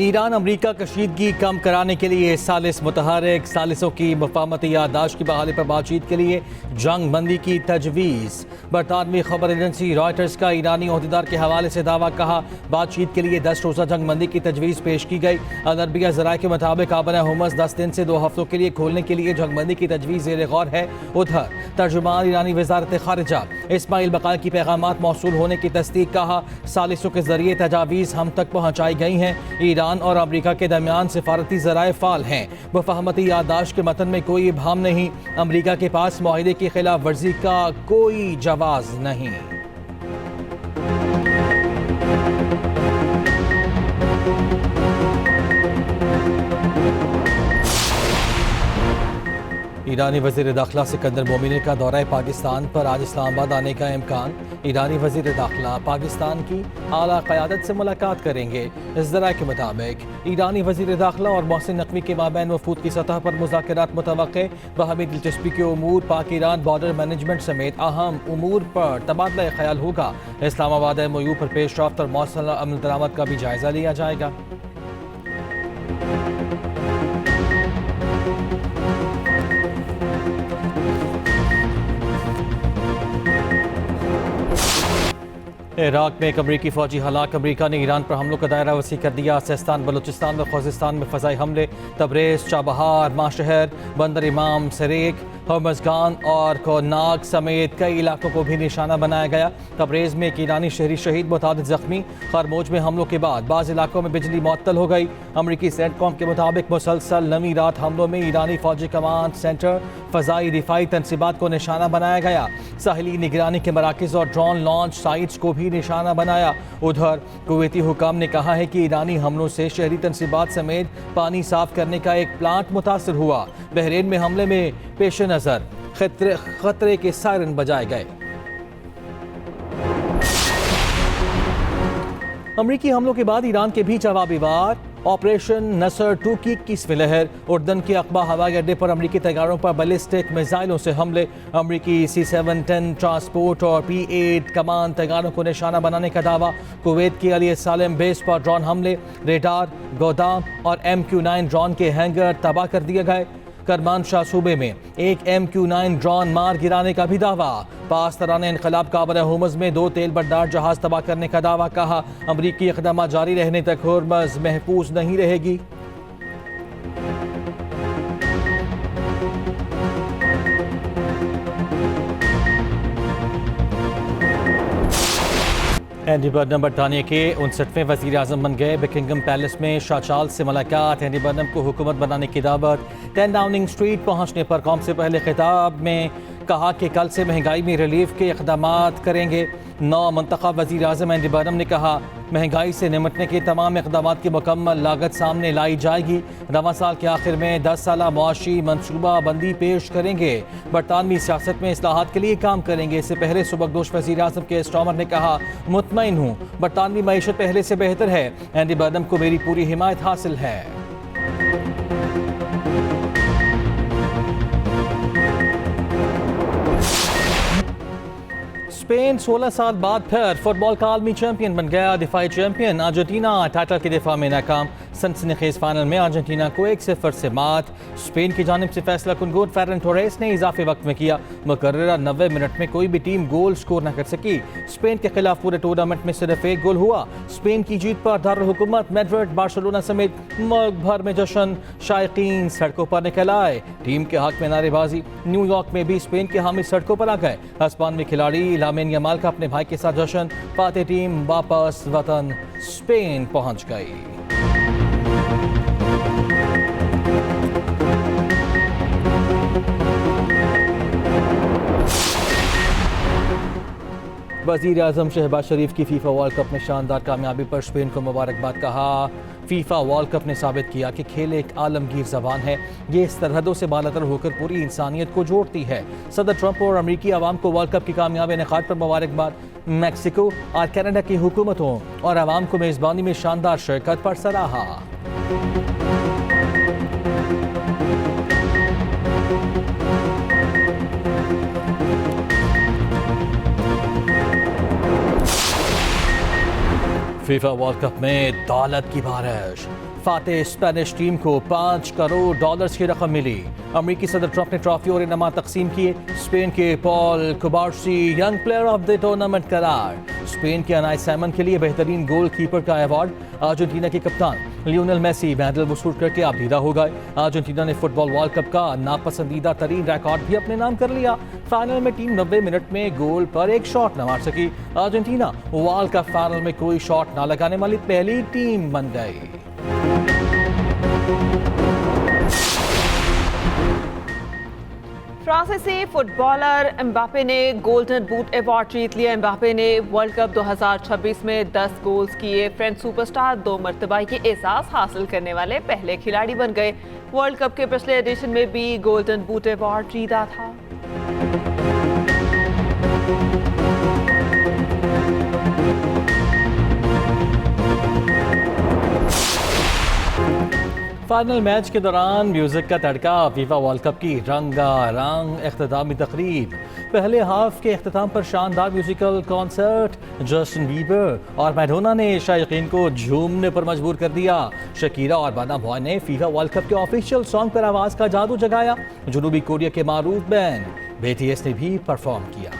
Iran अमरीका कशीदगी कम कराने के लिए सालिस मुतहरिक सालिसों की मफाहमती याददाश्त की बहाली पर बातचीत के लिए जंग बंदी की तजवीज़। बरतानवी खबर एजेंसी रॉयटर्स का ईरानी ओहदेदार के हवाले से दावा, कहा बातचीत के लिए 10 रोज़ा जंग बंदी की तजवीज़ पेश की गई। अल-अरबिया ज़राए के मुताबिक आबन हुमस 10 दिन से 2 हफ्तों के लिए खोलने के लिए जंग बंदी की तजवीज़ ज़ेर गौर है। उधर तर्जुमान ईरानी वज़ारत ख़ारिजा इस्माइल बक़ाई की पैगामात मौसूल होने की तस्दीक, कहा सालिसों के ज़रिए तजावीज़ हम तक पहुँचाई गई हैं। ईरान और अमरीका के दरमियान सिफारती ज़राए फ़ाल हैं। मुफ़ाहमती याददाश्त के मतन में कोई इबहाम नहीं। अमरीका के पास मुआहिदे की खिलाफ वर्जी का कोई जवाज़ नहीं। ईरानी वज़ीर दाखिला सिकंदर मोमिनी का दौरा पाकिस्तान पर आज इस्लामाबाद आने का इम्कान। ईरानी वज़ीर दाखिला पाकिस्तान की आला क़यादत से मुलाकात करेंगे। इस ज़राए के मुताबिक ईरानी वज़ीर दाखिला और मोहसिन नकवी के माबैन वफूद की सतह पर मुज़ाकरात मुतवक्के। बाहमी दिलचस्पी के उमूर, पाक ईरान बॉर्डर मैनेजमेंट समेत अहम उमूर पर तबादला ख्याल होगा। इस्लामाबाद MOU पर पेश रफ्त और मौसल अमल दरामद का भी जायज़ा लिया जाएगा। इराक में एक अमरीकी फौजी हलाक। अमरीका ने ईरान पर हमलों का दायरा वसी कर दिया। सिस्तान, बलूचिस्तान व खुज़िस्तान में फ़ज़ाई हमले। तबरेज़, चाबहार, माशहर, बंदर इमाम, सरेक, हर्मज़गान और कोनाक समेत कई इलाकों को भी निशाना बनाया गया। तबरेज़ में एक ईरानी शहरी शहीद, मुतादिद ज़ख्मी। खरमोज में हमलों के बाद बाज़ इलाकों में बिजली मुअत्तल हो गई। अमरीकी सेंटकॉम के मुताबिक मुसलसल नवी रात हमलों में ईरानी फौजी कमांड सेंटर, फ़ज़ाई दिफाई तनसीबात को निशाना बनाया गया। साहिली निगरानी के मराकज़ और ड्रोन लॉन्च साइट्स को भी निशाना बनाया। उधर कुवैती हुकाम ने कहा है कि ईरानी हमलों से शहरी तनसीबात समेत पानी साफ करने का एक प्लांट मुतासर हुआ। बहरीन में हमले में पेश नज़र खतरे के सायरन बजाए गए। अमरीकी हमलों के बाद ईरान के भी जवाबी वार। ऑपरेशन नसर 2 की 21वीं लहर। उर्दन के अक़बा हवाई अड्डे पर अमरीकी तैयारों पर बैलिस्टिक मिसाइलों से हमले। अमरीकी C-710 ट्रांसपोर्ट और P-8 कमान तैयारों को निशाना बनाने का दावा। कुवैत की अली सालेम बेस पर ड्रोन हमले। रेडार, गोदाम और MQ-9 ड्रोन के हैंगर तबाह कर दिए गए। करमानशाह सूबे में एक MQ-9 ड्रोन मार गिराने का भी दावा। पासतरान इनकलाब काबल हुमस में 2 तेल बरदार जहाज तबाह करने का दावा। कहा अमरीकी इक़दाम जारी रहने तक हुर्मज़ महफूज नहीं रहेगी। एंडी बर्नम बरतानिया के 59वें वज़ीर आज़म बन गए। बकिंगम पैलेस में शाह चार्ल्स से मुलाकात। एंडी बर्नम को हुकूमत बनाने की दावत। 10 डाउनिंग स्ट्रीट पहुंचने पर कौम से पहले खिताब में कहा कि कल से महंगाई में रिलीफ के इक़दामात करेंगे। नौ मंतखब वज़ीर आज़म एंडी बर्नम ने कहा महंगाई से निमटने के तमाम इक़दामात की मुकम्मल लागत सामने लाई जाएगी। रवां साल के आखिर में 10 साला मुआशी मनसूबा बंदी पेश करेंगे। बरतानवी सियासत में इस्लाहात के लिए काम करेंगे। इससे पहले सुबकदोश वज़ीर आज़म के स्टॉमर ने कहा मुतमईन हूँ, बरतानवी मईशत पहले से बेहतर है। एंडी बर्नम को मेरी पूरी हिमायत हासिल है। स्पेन 16 साल बाद फिर फुटबॉल का आलमी चैंपियन बन गया। दिफाई चैंपियन अर्जेंटीना टाइटल के दिफा में नाकाम। सनसनीखेज फाइनल में अर्जेंटीना को 1-0 से मात। स्पेन की जानिब से फैसला कुन गोल फेरन टोरेस ने इजाफी वक्त में किया। मुकर्ररा 90 मिनट में कोई भी टीम गोल स्कोर न कर सकी। स्पेन के खिलाफ पूरे टूर्नामेंट में सिर्फ 1 गोल हुआ। स्पेन की जीत पर दारुल हुकूमत मैड्रिड, बार्सिलोना समेत मुल्क भर में जश्न। शायकीन सड़कों पर निकल आए। टीम के हक में नारेबाजी। न्यूयॉर्क में भी स्पेन के हामी सड़कों पर आ गए। हिस्पानवी खिलाड़ी लामिन यमाल का अपने भाई के साथ जश्न। फातेह टीम वापस वतन स्पेन पहुंच गई। वज़ीर आज़म शहबाज शरीफ की फीफा वर्ल्ड कप में शानदार कामयाबी पर स्पेन को मुबारकबाद। कहा फीफा वर्ल्ड कप ने साबित किया कि खेल एक आलमगीर ज़बान है। ये सरहदों से बालातर होकर पूरी इंसानियत को जोड़ती है। सदर ट्रंप और अमरीकी अवाम को वर्ल्ड कप की कामयाब इनेकाद पर मुबारकबाद। मैक्सिको और कनाडा की हुकूमतों और अवाम को मेज़बानी में शानदार शिरकत पर सराहा। फीफा वर्ल्ड कप में दौलत की बारिश। फातेह स्पेनिश टीम को $5 करोड़ की रकम मिली। अमेरिकी सदर ट्रंप ने ट्रॉफी और इनामात तकसीम किए। स्पेन के Paul कुबार्सी young player of the tournament करार। स्पेन के अनाई सैमन के लिए बेहतरीन गोल कीपर का अवार्ड। अर्जेंटीना के कप्तान लियोनेल मेसी मेडल वसूल करके आबदीदा हो गए। अर्जेंटीना ने फुटबॉल वर्ल्ड कप का नापसंदीदा तरीन रिकॉर्ड भी अपने नाम कर लिया। फाइनल में टीम 90 मिनट में गोल पर एक शॉट न मार सकी। अर्जेंटीना वर्ल्ड कप फाइनल में कोई शॉट न लगाने वाली पहली टीम बन गई। फ्रांसीसी फुटबॉलर एम्बापे ने गोल्डन बूट अवार्ड जीत लिया। एम्बापे ने वर्ल्ड कप 2026 में 10 गोल्स किए। फ्रेंच सुपरस्टार 2 मर्तबा के एहसास हासिल करने वाले पहले खिलाड़ी बन गए। वर्ल्ड कप के पिछले एडिशन में भी गोल्डन बूट अवार्ड जीता था। फाइनल मैच के दौरान म्यूजिक का तड़का। फीफा वर्ल्ड कप की रंगारंग इख्तितामी तकरीब। पहले हाफ के इख्तिताम पर शानदार म्यूजिकल कॉन्सर्ट। जस्टिन बीबर और मैडोना ने शायकीन को झूमने पर मजबूर कर दिया। शकीरा और बर्ना बॉय ने फीफा वर्ल्ड कप के ऑफिशियल सॉन्ग पर आवाज का जादू जगाया। जनूबी कोरिया के मारूफ बैंड BTS ने भी परफॉर्म किया।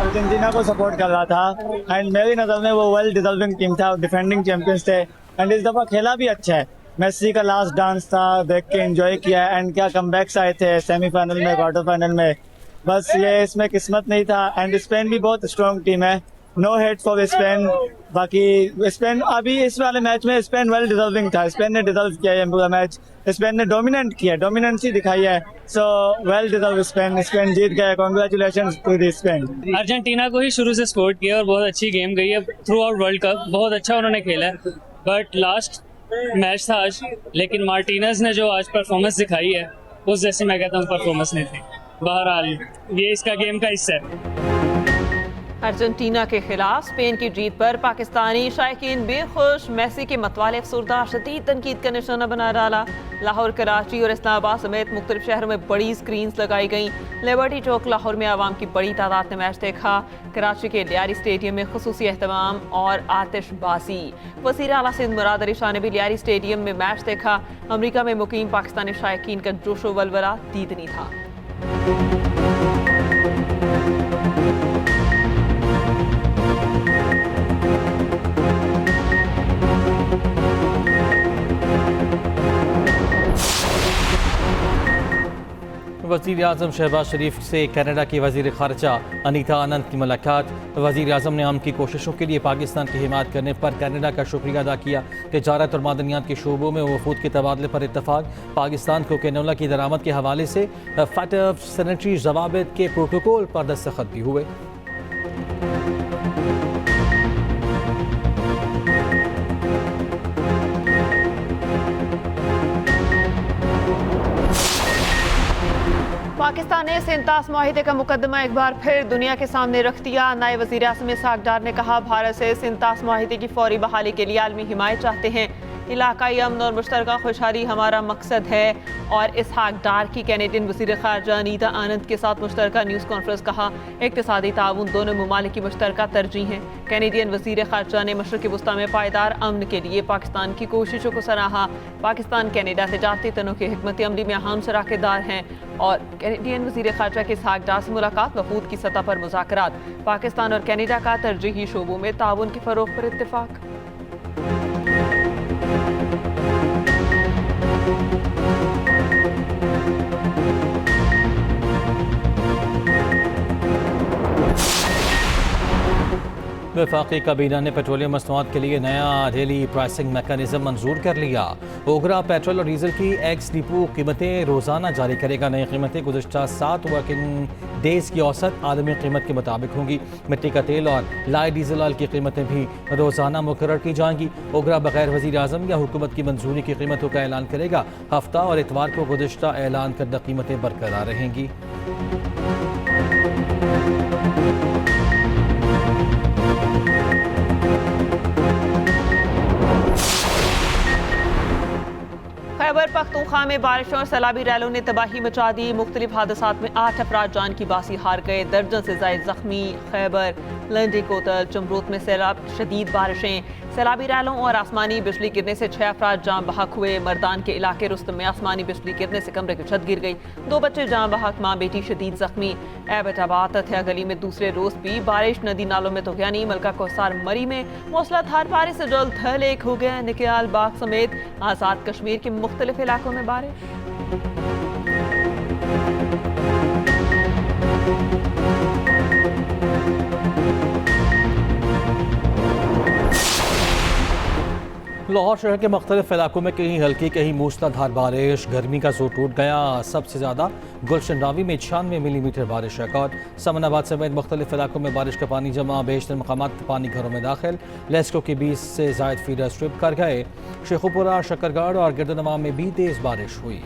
अर्जेंटीना को सपोर्ट कर रहा था एंड मेरी नज़र में वो वेल डिजर्विंग टीम था, डिफेंडिंग चैंपियंस थे एंड इस दफ़ा खेला भी अच्छा है। मेसी का लास्ट डांस था, देख के एंजॉय किया एंड क्या कमबैक्स आए थे सेमीफाइनल में, क्वार्टर फाइनल में। बस ये इसमें किस्मत नहीं था एंड स्पेन भी बहुत स्ट्रॉन्ग टीम है। No hate for Spain. बाकी स्पेन अभी इस वाले मैच में स्पेन वेल डिजर्विंग था। स्पेन ने डिजर्व किया है पूरा मैच। स्पेन ने डोमिनेंट किया, डोमिनेंसी दिखाई है। So well deserve Spain. Spain जीत गया। Congratulations to the Spain. Argentina को ही शुरू से सपोर्ट किया और बहुत अच्छी गेम गई है थ्रू आउट वर्ल्ड कप। बहुत अच्छा उन्होंने खेला है। बट लास्ट मैच था आज, लेकिन मार्टिनेज ने जो आज परफॉर्मेंस दिखाई है उस जैसी मैं कहता हूँ परफॉर्मेंस नहीं थी। बहरहाल ये इसका गेम का हिस्सा है। अर्जेंटीना के खिलाफ स्पेन की जीत पर पाकिस्तानी शायकीन बेखुश। मेसी के मतवाले अफसरदा शदीद तनकीद का निशाना बना डाला। लाहौर, कराची और इस्लामाबाद समेत मुख्तलिफ शहरों में बड़ी स्क्रीन्स लगाई गईं। लिबर्टी चौक लाहौर में आवाम की बड़ी तादाद ने मैच देखा। कराची के लियारी स्टेडियम में खुसूसी एहतमाम और आतिशबाजी। वज़ीर आला सिंध मुराद अली शाह ने भी लियारी स्टेडियम में मैच देखा। अमरीका में मुकीम पाकिस्तानी शायकीन का जोशो वलवला दीदनी था। वज़ीर आज़म शहबाज शरीफ से कनाडा की वज़ीर ख़ारजा अनीता आनंद की मुलाकात। वज़ीर आज़म ने अमन की कोशिशों के लिए पाकिस्तान की हिमायत करने पर कनाडा का शुक्रिया अदा किया। तिजारत और मादनियात के शोबों में वफूद के तबादले पर इत्तफाक। पाकिस्तान को कैनोला की दरामद के हवाले से फटफ सैनिटरी ज़वाबित के प्रोटोकॉल पर दस्तखत भी हुए। पाकिस्तान ने सिंतास माहिदे का मुकदमा एक बार फिर दुनिया के सामने रख दिया। नए वज़ीर आज़म इसहाक डार ने कहा, भारत से सिंतास माहिदे की फौरी बहाली के लिए आलमी हिमायत चाहते हैं। इलाकाई अमन और मुश्तरका खुशहाली हमारा मकसद है। और इसहाक डार की कैनेडियन वज़ीर ख़ारजा अनीता आनंद के साथ मुश्तरका न्यूज़ कॉन्फ्रेंस। कहा, इक़्तिसादी ताउन दोनों ममालिक की मुश्तरका तरजीह है। कैनेडियन वज़ीर ख़ारजा ने मशरक़ी वुस्ता में पायदार अमन के लिए पाकिस्तान की कोशिशों को सराहा। पाकिस्तान कैनेडा तजारती तनों की हिकमत अमली में अहम शराकतदार हैं। और कैनेडियन वज़ीर ख़ारजा के इसहाक डार से मुलाकात। वफूद की सतह पर मुज़ाकरात। पाकिस्तान और कैनेडा का तरजीही शोबों में ताउन के फ़रोग़ पर इत्तेफाक। वफाकी काबीना ने पेट्रोलियम मसनूआत के लिए नया डेली प्राइसिंग मैकेनिज्म मंजूर कर लिया। ओगरा पेट्रोल और डीजल की एक्स डिपो कीमतें रोज़ाना जारी करेगा। नई कीमतें गुज़श्ता 7 वर्किंग डेज़ की औसत आलमी कीमत के मुताबिक होंगी। मिट्टी का तेल और लाइट डीजल ऑयल की कीमतें भी रोज़ाना मुकर्रर की जाएंगी। ओगरा बगैर वज़ीर आज़म या हुकूमत की मंजूरी की कीमतों का ऐलान करेगा। हफ्ता और इतवार को गुज़श्ता ऐलान करदा कीमतें बरकरार रहेंगी। खैबर पख्तूनख्वा में बारिशों और सैलाबी रैलों ने तबाही मचा दी। मुख्तलिफ हादसात में 8 अफराद जान की बासी हार गए, दर्जन से ज्यादा जख्मी। खैबर, लंडी कोतल, चमरूत में सैलाब, शदीद बारिशें, सैलाबी रैलों और आसमानी बिजली गिरने से 6 अफराद जान बहक हुए। मर्दान के इलाके रुस्तम में आसमानी बिजली गिरने से कमरे की छत गिर गई, 2 बच्चे जान बहक, मां बेटी शदीद जख्मी। एबटाबाद तथ्या गली में दूसरे रोज भी बारिश, नदी नालों में तोगयानी। मलका कोसार मरी में मूसलाधार बारिश से जल्द थल एक हो गया। निकयाल बाग समेत आजाद कश्मीर के मुख्तलिफ इलाकों में बारिश। लाहौर शहर के मुख्तलिफ इलाकों में कहीं हल्की कहीं मूसलाधार बारिश, गर्मी का जोर टूट गया। सबसे ज़्यादा गुलशन रावी में 96 मिलीमीटर बारिश रिकॉर्ड। समनाबाद समेत मुख्तलिफ इलाकों में बारिश का पानी जमा, बेशतर मकामात पर पानी घरों में दाखिल। लेस्को के 20 से ज़ायद फीडर स्ट्रिप कर गए। शेखुपुरा, शकरगढ़ और गिरदनवा में भी तेज़ बारिश हुई।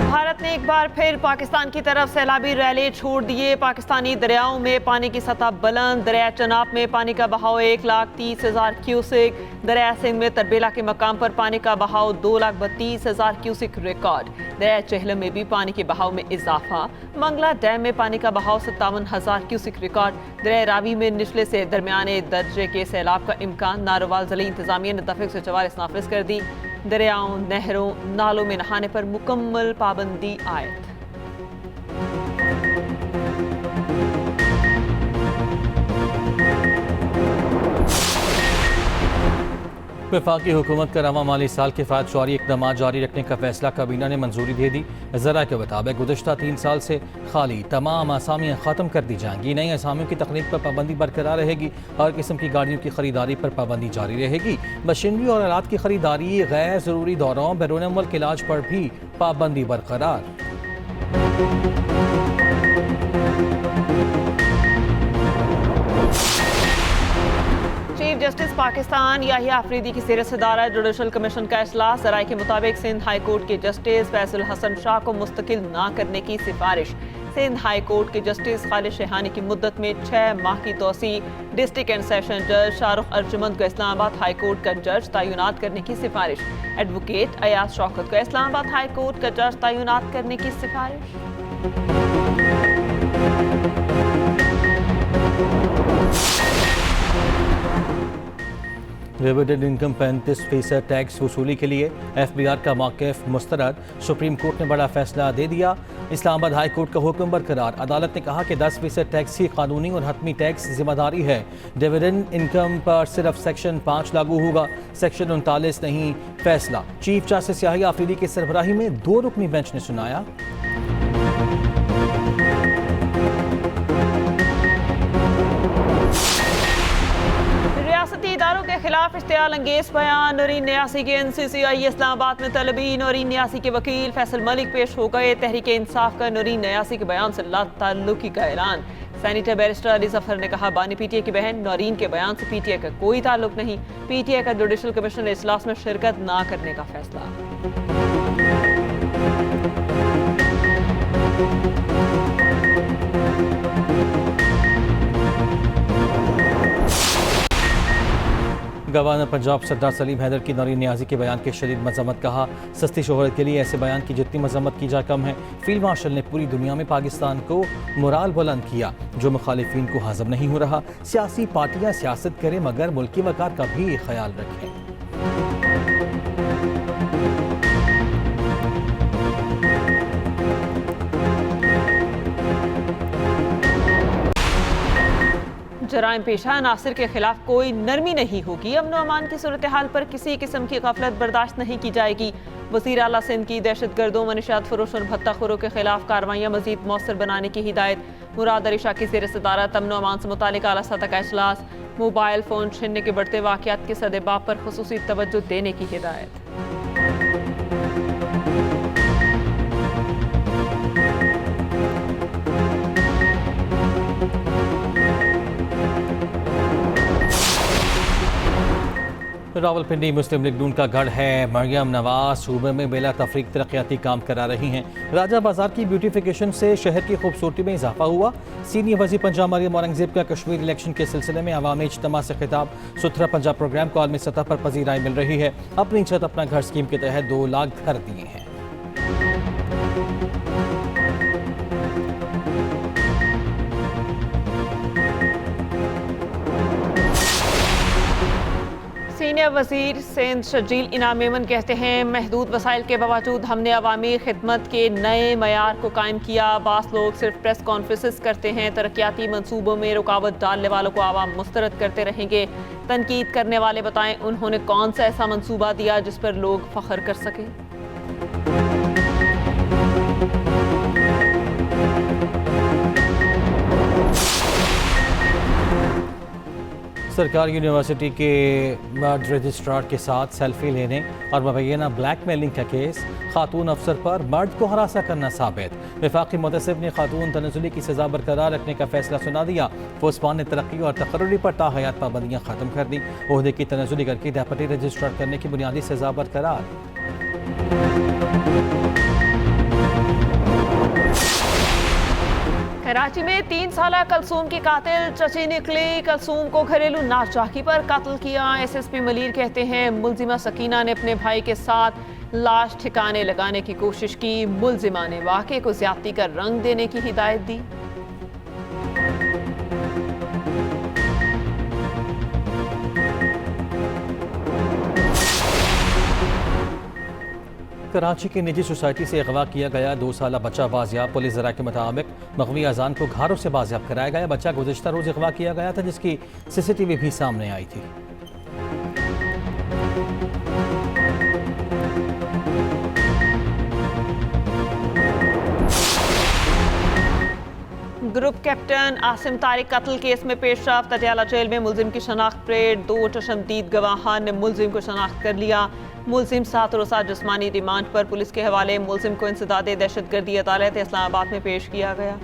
भारत ने एक बार फिर पाकिस्तान की तरफ सैलाबी रैले छोड़ दिए। पाकिस्तानी दरियाओं में पानी की सतह बुलंद। दरिया चनाब में पानी का बहाव 1,30,000 क्यूसिक। दरिया सिंध में तरबेला के मकाम पर पानी का बहाव 2,32,000 क्यूसिक रिकॉर्ड। दरिया चहलम में भी पानी के बहाव में इजाफा। मंगला डैम में पानी का बहाव 57,000 क्यूसिक रिकॉर्ड। दरिया रावी में निचले से दरमियाने दर्जे के सैलाब का इम्कान। नारोवाल जिले इंतजामिया ने दफे से 44 नाफिज कर दी। दरियाओं, नहरों, नालों में नहाने पर मुकम्मल पाबंदी आयद। वफाकी हुकूमत का रवा माली साल के फायदशुमारी इक़दाम जारी रखने का फैसला काबीना ने मंजूरी दे दी। ज़रा के मुताबिक गुज़श्ता 3 साल से खाली तमाम आसामियाँ ख़त्म कर दी जाएंगी। नई आसामियों की तकनीक पर पाबंदी बरकरार रहेगी। हर किस्म की गाड़ियों की खरीदारी पर पाबंदी जारी रहेगी। मशीनरी और आलात की खरीदारी, गैर ज़रूरी दौरों, बैरून मुल्क इलाज पर भी पाबंदी बरकरार। चीफ जस्टिस पाकिस्तान याहिया अफरीदी की ज़ेर सदारत जुडिशल कमीशन का इजलास। ज़राए के मुताबिक सिंध हाई कोर्ट के जस्टिस फैसल हसन शाह को मुस्तकिल ना करने की सिफारिश। सिंध हाई कोर्ट के जस्टिस खालिद शेहानी की मुद्दत में 6 माह की तोसी। डिस्ट्रिक्ट एंड सेशन जज शाहरुख अर्जुमंद को इस्लामाबाद हाई कोर्ट का जज तैनात करने की सिफारिश। एडवोकेट अयाज शौकत को इस्लामाबाद हाई कोर्ट का जज तैनात करने की सिफारिश। डिविडेंड इनकम 35% टैक्स वसूली के लिए FBI का मौक़िफ़ मुस्तरद। सुप्रीम कोर्ट ने बड़ा फैसला दे दिया। इस्लामाबाद हाई कोर्ट का हुक्म बरकरार। अदालत ने कहा कि 10% टैक्स ही कानूनी और हतमी टैक्स जिम्मेदारी है। डिविडेंड इनकम पर सिर्फ सेक्शन 5 लागू होगा, सेक्शन 39 नहीं। फैसला चीफ जस्टिस याहिया अफरीदी की सरबराही में 2 रुकनी बेंच ने सुनाया। रियासती इदारों के खिलाफ इश्तियाल अंगेज बयान। नूरीन न्यासी के NCCI इस्लामाबाद में तलबी। नूरीन न्यासी के वकील फैसल मलिक पेश हो गए। तहरीक इंसाफ का नूरीन न्यासी के बयान से लाताल्लुकी का ऐलान। सैनिटर बैरिस्टर अली जफर ने कहा, बानी PTI की बहन नौरीन के बयान से PTI का कोई ताल्लुक नहीं। PTI का जुडिशल कमीशन इजलास में शिरकत ना करने का फैसला। गवर्नर पंजाब सरदार सलीम हैदर की नौरीन न्याजी के बयान की शदीद मजम्मत। कहा, सस्ती शोहरत के लिए ऐसे बयान की जितनी मजम्मत की जाए कम है। फील्ड मार्शल ने पूरी दुनिया में पाकिस्तान को मोराल बुलंद किया जो मुखालिफिन को हाज़म नहीं हो रहा। सियासी पार्टियाँ सियासत करें मगर मुल्की वक़ार का भी ख्याल रखें। जराइम पेशा नासिर के खिलाफ कोई नरमी नहीं होगी। अमन व अमान की सूरत हाल पर किसी किस्म की गफलत बर्दाश्त नहीं की जाएगी। वज़ीर आला सिंध की दहशत गर्दों, मनशियात फरोश और भत्ताखोरों के खिलाफ कार्रवाइयाँ मजीद मौसर बनाने की हिदायत। मुराद अली शाह की ज़ेर सदारत अमन व अमान से मुतालिक आला सतह का इजलास। मोबाइल फ़ोन छीनने के बढ़ते वाक़यात के सदेबाब पर खुसूसी तवज्जो देने की हिदायत। रावलपिंडी मुस्लिम लीग नून का गढ़ है। मरियम नवाज सूबे में बेला तफरीक तरक्याती काम करा रही हैं। राजा बाजार की ब्यूटिफिकेशन से शहर की खूबसूरती में इजाफा हुआ। सीनियर वज़ीर पंजाब मरियम औरंगजेब का कश्मीर इलेक्शन के सिलसिले में अवामी इज्तिमा से खिताब। सुथरा पंजाब प्रोग्राम को आलमी सतह पर पजीराई मिल रही है। अपनी छत अपना घर स्कीम के तहत 2 लाख घर दिए हैं। सीनियर वजीर सिंध शजील इनाम मेमन कहते हैं, महदूद वसाइल के बावजूद हमने अवामी खिदमत के नए मयार को कायम किया। बास लोग सिर्फ प्रेस कॉन्फ्रेंसेस करते हैं। तरक्याती मंसूबों में रुकावट डालने वालों को आवाम मुस्तरद करते रहेंगे। तनकीद करने वाले बताएं उन्होंने कौन सा ऐसा मंसूबा दिया जिस पर लोग फख्र कर सकें। सरकारी यूनिवर्सिटी के मर्द रजिस्ट्रार के साथ सेल्फी लेने और मुबैना ब्लैकमेलिंग का केस। खातून अफसर पर मर्द को हरासा करना साबित। वफाकी मुतसिब ने खातून तनज़ुली की सज़ा बरकरार रखने का फैसला सुना दिया। फोस्पान ने तरक्की और तकर्रुरी पर ताहयात पाबंदियाँ ख़त्म कर दी। ओहदे की तनज़ुली करके डेप्यूटी रजिस्ट्रार करने की बुनियादी सज़ा बरकरार। कराची में 3 साला कलसूम की कातिल चची निकली। कलसूम को घरेलू नाचाकी पर कत्ल किया। SSP मलीर कहते हैं, मुलजिमा सकीना ने अपने भाई के साथ लाश ठिकाने लगाने की कोशिश की। मुलजिमा ने वाक़े को ज्यादती का रंग देने की हिदायत दी। कराची की निजी सोसाइटी से अगवा किया गया 2 साला बच्चा बाजियाब। पुलिस ज़रा के मुताबिक मग़वी अजान को घरों से बाजियाब कराया गया। बच्चा गुज़िश्ता रोज़ अगवा किया गया था, जिसकी CCTV भी सामने आई थी। ग्रुप कैप्टन आसिम तारिक कत्ल केस में पेशरफ। पटियाला जेल में मुलजिम की शनाख्त परेड। 2 चशमदीद गवाहान ने मुलजिम को शनाख्त कर लिया। मुलजिम 7 रोज़ा जिस्मानी रिमांड पर पुलिस के हवाले। मुलजिम को इंसदादे दहशतगर्दी अदालत इस्लामाबाद में पेश किया गया।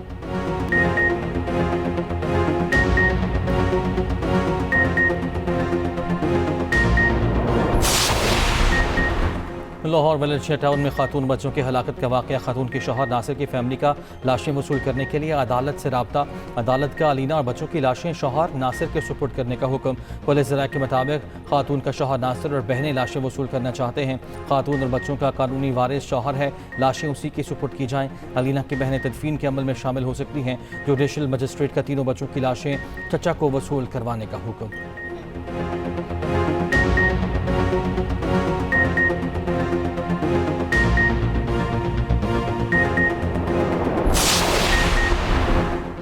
लाहौर मलेशिया टाउन में खातून बच्चों की हलाकत का वाक़या। खातून के शौहर नासिर की फैमिली का लाशें वसूल करने के लिए अदालत से रब्ता। अदालत का अलीना और बच्चों की लाशें शौहर नासिर के सुपुर्द करने का हुक्म। पुलिस ज़रा के मुताबिक खातून का शौहर नासिर और बहनें लाशें वसूल करना चाहते हैं। खातून और बच्चों का कानूनी वारिस शौहर है। लाशें उसी की सुपुर्द की जाएँ। अलीना की बहनें तदफीन के अमल में शामिल हो सकती हैं। जुडिशल मजिस्ट्रेट का तीनों बच्चों की लाशें चचा को वसूल करवाने का हुक्म।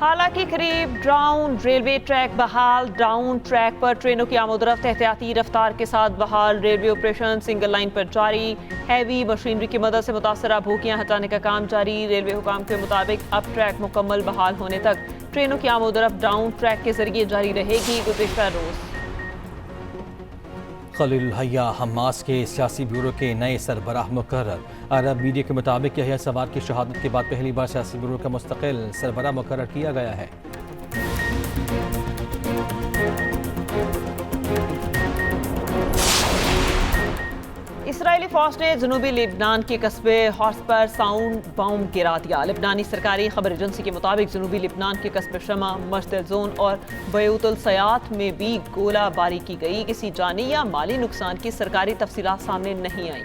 हालांकि करीब डाउन रेलवे ट्रैक बहाल। डाउन ट्रैक पर ट्रेनों की आमोदरफ्त एहतियाती रफ्तार के साथ बहाल। रेलवे ऑपरेशन सिंगल लाइन पर जारी। हैवी मशीनरी की मदद से मुतासरा भूकियां हटाने का काम जारी। रेलवे हुकाम के मुताबिक अब ट्रैक मुकम्मल बहाल होने तक ट्रेनों की आमोदरफ्त डाउन ट्रैक के जरिए जारी रहेगी। गुज़िश्ता रोज खलील हया हमास के सियासी ब्यूरो के नए सरबराह मुकर्रर। अरब मीडिया के मुताबिक यहया सवार की शहादत के बाद पहली बार सियासी ब्यूरो का मुस्तकिल सरबराह मुकर्रर किया गया है। इसराइली फौज ने जनूबी लेबनान के कस्बे हॉर्स पर साउंड बम गिरा दिया। लेबनानी सरकारी खबर एजेंसी के मुताबिक जनूबी लेबनान के कस्बे शमा, मस्जिद जोन और बयूतुल सयात में भी गोलाबारी की गई। किसी जानी या माली नुकसान की सरकारी तफसीलात सामने नहीं आई।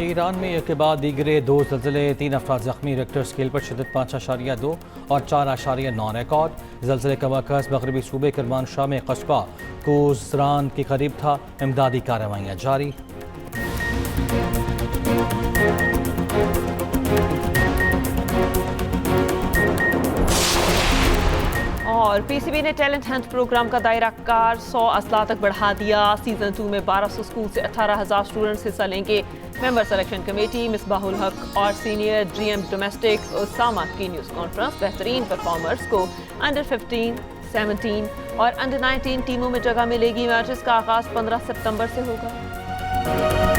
ईरान में एक के बाद दीगरे 2 ज़लज़ले, 3 अफराद ज़ख्मी। रिक्टर स्केल पर शिद्दत 5.2 और 4.9 रिकॉर्ड। ज़लज़ले का मरकज़ मगरबी सूबे करमानशाह में कस्बा कोज़रान के करीब था। इमदादी कार्रवाइयाँ जारी। और PCB ने टैलेंट हंट प्रोग्राम का दायरा कार 100 अजला तक बढ़ा दिया। सीजन 2 में 1200 स्कूल से 18,000 स्टूडेंट्स हिस्सा लेंगे। मेंबर सिलेक्शन कमेटी मिसबाहुल हक और सीनियर GM डोमेस्टिक उसामा की न्यूज़ कॉन्फ्रेंस। बेहतरीन परफॉर्मर्स को अंडर 15, 17 और अंडर 19 टीमों में जगह मिलेगी। मैचेस का आगाज 15 सितंबर से होगा।